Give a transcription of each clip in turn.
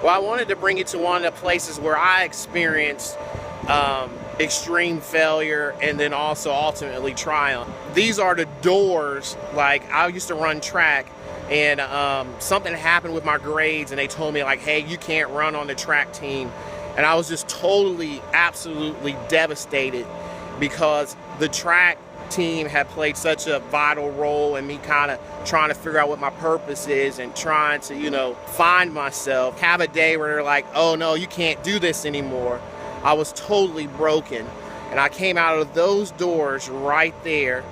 Well, I wanted to bring you to one of the places where I experienced extreme failure and then also ultimately triumph. These are the doors. Like, I used to run track, and something happened with my grades, and they told me, like, hey, you can't run on the track team. And I was just totally, absolutely devastated, because the track team had played such a vital role in me kind of trying to figure out what my purpose is and trying to, find myself. Have a day where they're like, oh no, you can't do this anymore. I was totally broken. And I came out of those doors right there.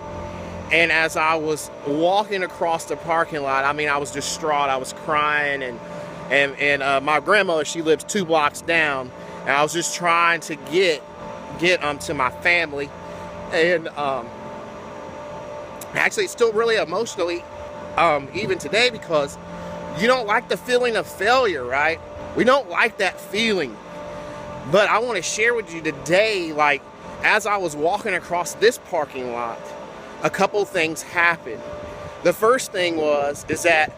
And as I was walking across the parking lot, I was distraught. I was crying, and my grandmother, she lives 2 blocks down, and I was just trying to get to my family. And actually, it's still really emotionally even today, because you don't like the feeling of failure, right? We don't like that feeling. But I want to share with you today, like, as I was walking across this parking lot, a couple things happened. The first thing is that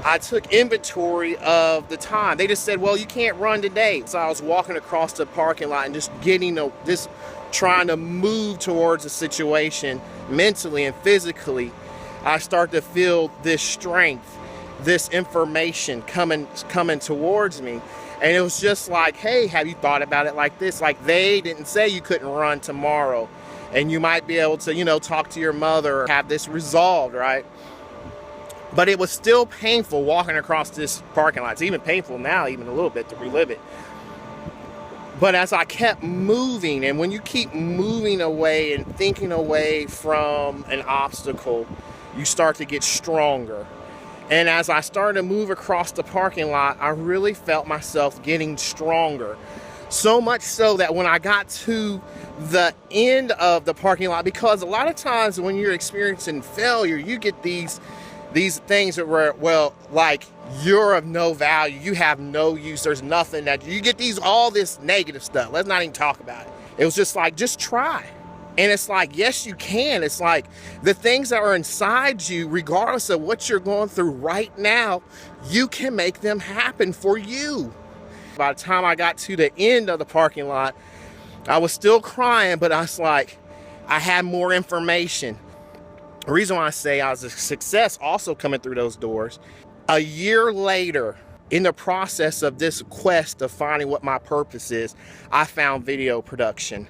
I took inventory of the time. They just said, well, you can't run today. So I was walking across the parking lot and just trying to move towards the situation mentally and physically. I start to feel this strength, this information coming towards me. And it was just like, hey, have you thought about it like this? Like, they didn't say you couldn't run tomorrow, and you might be able to, talk to your mother or have this resolved, right? But it was still painful walking across this parking lot. It's even painful now, even a little bit, to relive it. But as I kept moving, and when you keep moving away and thinking away from an obstacle, you start to get stronger. And as I started to move across the parking lot, I really felt myself getting stronger. So much so that when I got to the end of the parking lot, because a lot of times when you're experiencing failure, you get these things where, well, like, you're of no value, you have no use, there's nothing that you get, all this negative stuff. Let's not even talk about it. It was just like, just try. And it's like, yes, you can. It's like the things that are inside you, regardless of what you're going through right now, you can make them happen for you. By the time I got to the end of the parking lot, I was still crying, but I was like, I had more information. The reason why I say I was a success also coming through those doors, a year later, in the process of this quest of finding what my purpose is, I found video production.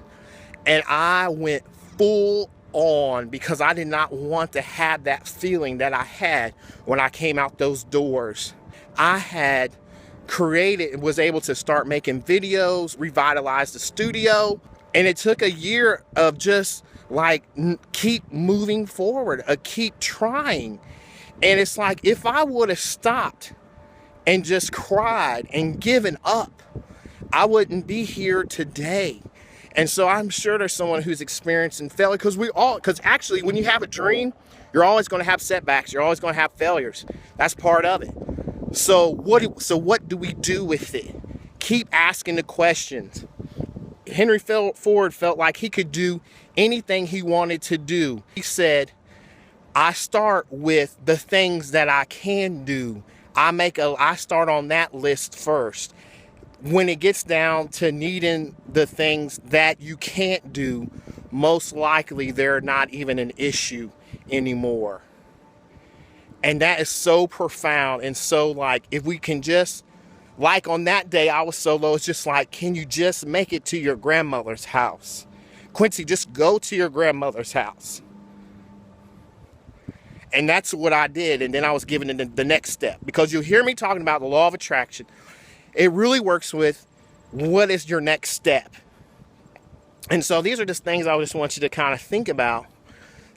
And I went full on, because I did not want to have that feeling that I had when I came out those doors. I had created and was able to start making videos, revitalize the studio. And it took a year of just like keep moving forward, keep trying. And it's like, if I would have stopped and just cried and given up, I wouldn't be here today. And so I'm sure there's someone who's experiencing failure, because actually when you have a dream, you're always going to have setbacks. You're always going to have failures. That's part of it. So what do we do with it? Keep asking the questions. Henry Ford felt like he could do anything he wanted to do. He said, I start with the things that I can do. I start on that list first. When it gets down to needing the things that you can't do, most likely they're not even an issue anymore. And that is so profound. And so, like, if we can just, like on that day, I was so low, it's just like, can you just make it to your grandmother's house? Quincy, just go to your grandmother's house. And that's what I did. And then I was given the next step, because you'll hear me talking about the law of attraction. It really works with what is your next step. And so these are just things I just want you to kind of think about.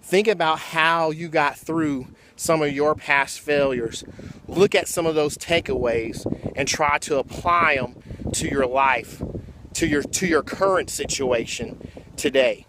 Think about how you got through some of your past failures. Look at some of those takeaways and try to apply them to your life, to your current situation today.